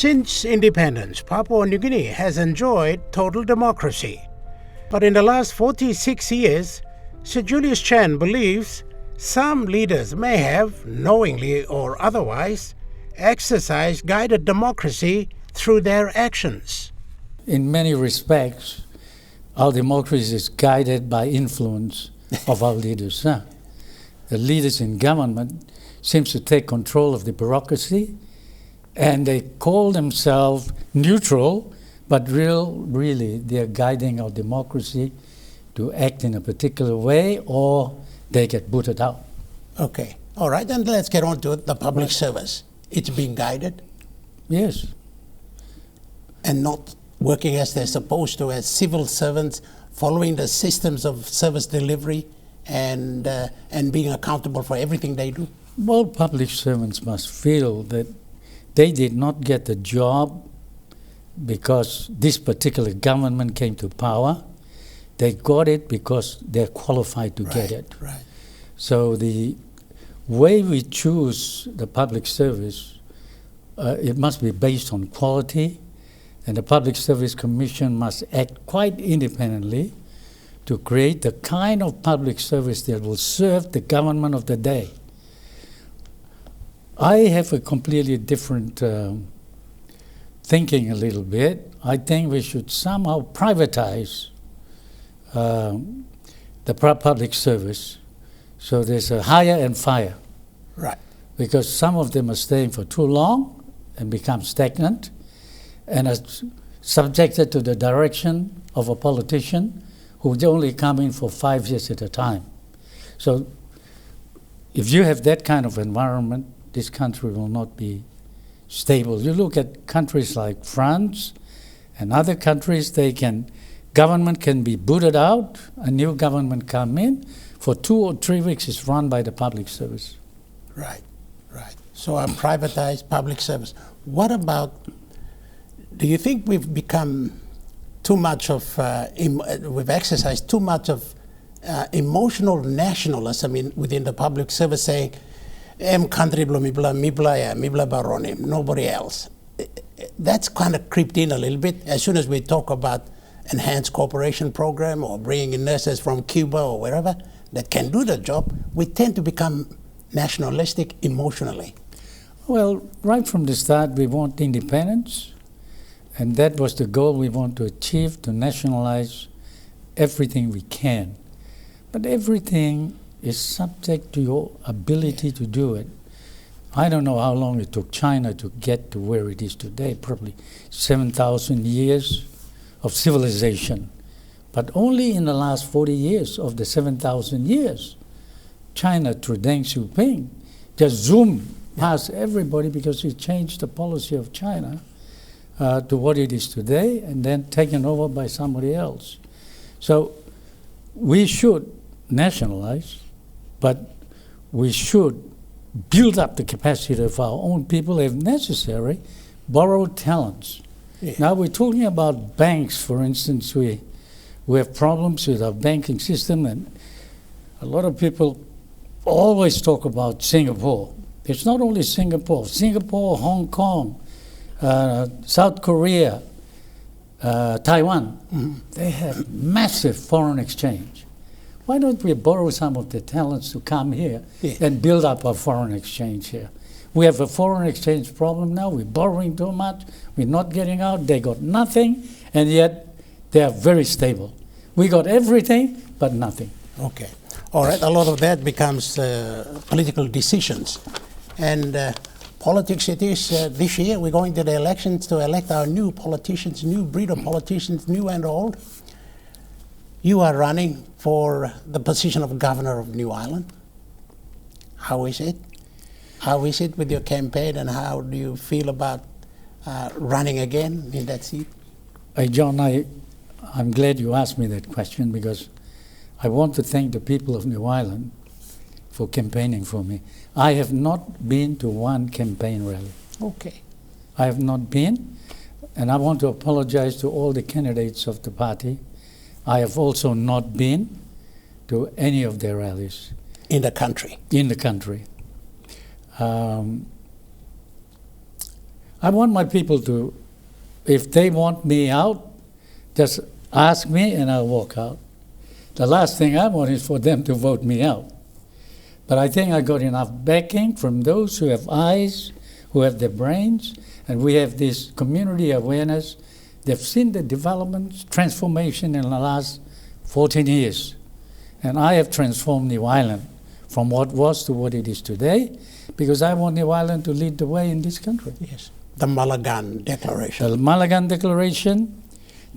Since independence, Papua New Guinea has enjoyed total democracy. But in the last 46 years, Sir Julius Chan believes some leaders may have, knowingly or otherwise, exercised guided democracy through their actions. In many respects, our democracy is guided by influence of our leaders. The leaders in government seem to take control of the bureaucracy, and they call themselves neutral, but really they're guiding our democracy to act in a particular way, or they get booted out. Okay, all right, then let's get on to the public service. It's being guided? Yes. And not working as they're supposed to, as civil servants, following the systems of service delivery and being accountable for everything they do? Well, public servants must feel that they did not get the job because this particular government came to power. They got it because they're qualified to get it. Right. So the way we choose the public service, it must be based on quality, and the Public Service Commission must act quite independently to create the kind of public service that will serve the government of the day. I have a completely different thinking a little bit. I think we should somehow privatize the public service so there's a hire and fire. Right. Because some of them are staying for too long and become stagnant and are subjected to the direction of a politician who only come in for 5 years at a time. So if you have that kind of environment, this country will not be stable. You look at countries like France and other countries, government can be booted out, a new government come in, for 2 or 3 weeks it's run by the public service. Right. So a privatized public service. What about, do you think we've become too much of, we've exercised too much of emotional nationalism within the public service, saying, country mibla baronim, nobody else. That's kind of creeped in a little bit. As soon as we talk about enhanced cooperation program or bringing in nurses from Cuba or wherever that can do the job, we tend to become nationalistic emotionally. Well, right from the start, we want independence, and that was the goal we want to achieve, to nationalize everything we can. But everything is subject to your ability to do it. I don't know how long it took China to get to where it is today, probably 7,000 years of civilization. But only in the last 40 years of the 7,000 years, China, through Deng Xiaoping, just zoomed past everybody because he changed the policy of China to what it is today and then taken over by somebody else. So we should nationalize, but we should build up the capacity of our own people, if necessary, borrow talents. Yeah. Now we're talking about banks, for instance. We have problems with our banking system, and a lot of people always talk about Singapore. It's not only Singapore, Hong Kong, South Korea, Taiwan. Mm-hmm. They have massive foreign exchange. Why don't we borrow some of the talents to come here and build up our foreign exchange here? We have a foreign exchange problem now. We're borrowing too much. We're not getting out. They got nothing, and yet they are very stable. We got everything, but nothing. Okay. All right. A lot of that becomes political decisions. And politics it is. This year we're going to the elections to elect our new politicians, new breed of politicians, new and old. You are running for the position of governor of New Ireland. How is it? How is it with your campaign, and how do you feel about running again in that seat? Hey, John, I'm glad you asked me that question, because I want to thank the people of New Ireland for campaigning for me. I have not been to one campaign rally. Okay. I have not been, and I want to apologize to all the candidates of the party. I have also not been to any of their rallies. In the country? In the country. I want my people to, if they want me out, just ask me and I'll walk out. The last thing I want is for them to vote me out. But I think I got enough backing from those who have eyes, who have their brains, and we have this community awareness. They've seen the developments, transformation in the last 14 years. And I have transformed New Ireland from what was to what it is today, because I want New Ireland to lead the way in this country. Yes. The Mulligan Declaration. The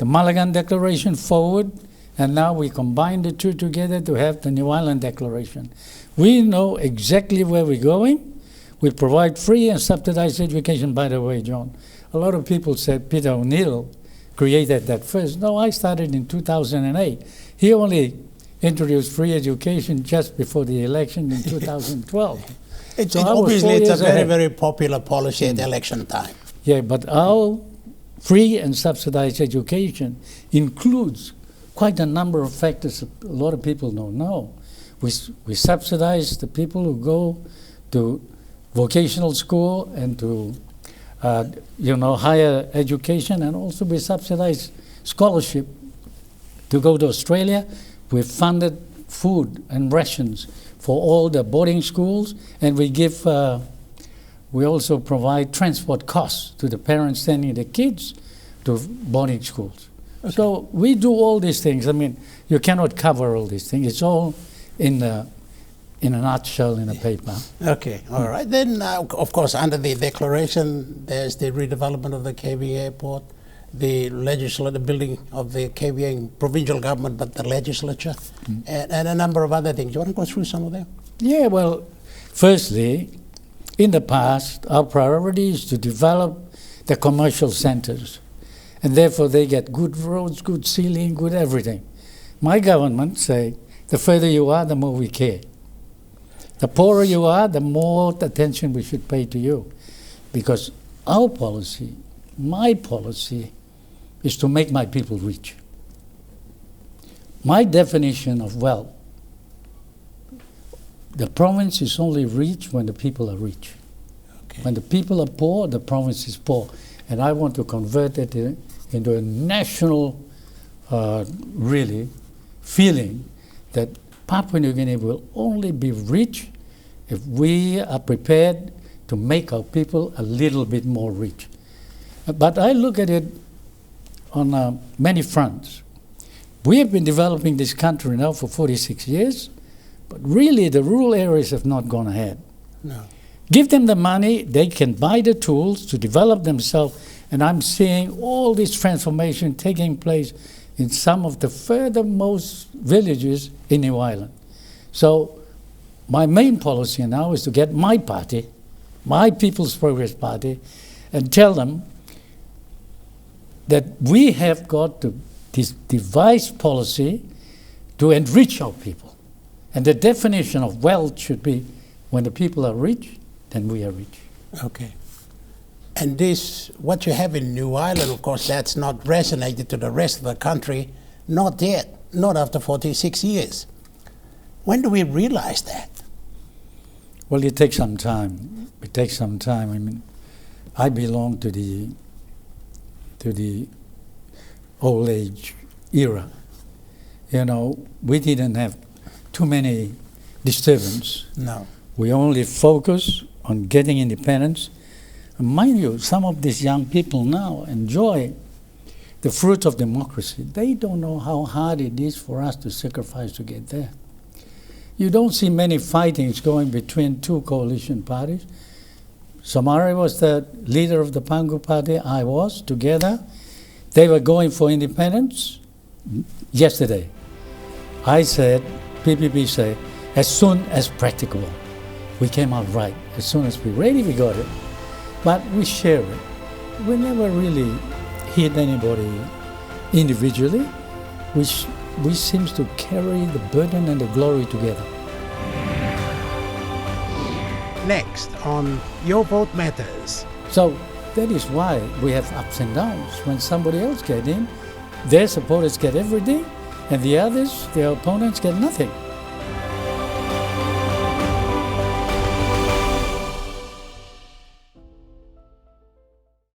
Mulligan Declaration forward, and now we combine the two together to have the New Ireland Declaration. We know exactly where we're going. We provide free and subsidized education, by the way, John. A lot of people said Peter O'Neill created that first. No, I started in 2008. He only introduced free education just before the election in 2012. Obviously, it's a very, very popular policy at election time. Yeah, but our free and subsidized education includes quite a number of factors a lot of people don't know. We subsidize the people who go to vocational school and to higher education, and also we subsidize scholarship to go to Australia. We funded food and rations for all the boarding schools, and we also provide transport costs to the parents sending the kids to boarding schools. Okay. So we do all these things. I mean, you cannot cover all these things. It's all in a nutshell in a paper. Okay, all right. Then, of course, under the declaration, there's the redevelopment of the KVA airport, the building of the KVA provincial government, but the legislature, and a number of other things. You want to go through some of them? Yeah, well, firstly, in the past, our priority is to develop the commercial centers, and therefore they get good roads, good ceiling, good everything. My government say, the further you are, the more we care. The poorer you are, the more attention we should pay to you. Because our policy, my policy, is to make my people rich. My definition of wealth, the province is only rich when the people are rich. Okay. When the people are poor, the province is poor. And I want to convert it into a national, really, feeling that Papua New Guinea will only be rich if we are prepared to make our people a little bit more rich. But I look at it on many fronts. We have been developing this country now for 46 years, but really the rural areas have not gone ahead. No. Give them the money, they can buy the tools to develop themselves, and I'm seeing all this transformation taking place in some of the furthermost villages in New Ireland. So my main policy now is to get my party, my People's Progress Party, and tell them that we have got to devise policy to enrich our people. And the definition of wealth should be when the people are rich, then we are rich. Okay. And this, what you have in New Ireland, of course, that's not resonated to the rest of the country, not yet, not after 46 years. When do we realize that? Well, it takes some time. It takes some time. I mean, I belong to the old age era. You know, we didn't have too many disturbances. No. We only focus on getting independence. And mind you, some of these young people now enjoy the fruit of democracy. They don't know how hard it is for us to sacrifice to get there. You don't see many fightings going between two coalition parties. Somari was the leader of the Pangu party, I was, together. They were going for independence yesterday. I said, PPP said, as soon as practicable. We came out right. As soon as we're ready, we got it. But we share it. We never really hit anybody individually, which we seem to carry the burden and the glory together. Next on Your Vote Matters. So that is why we have ups and downs. When somebody else gets in, their supporters get everything, and the others, their opponents, get nothing.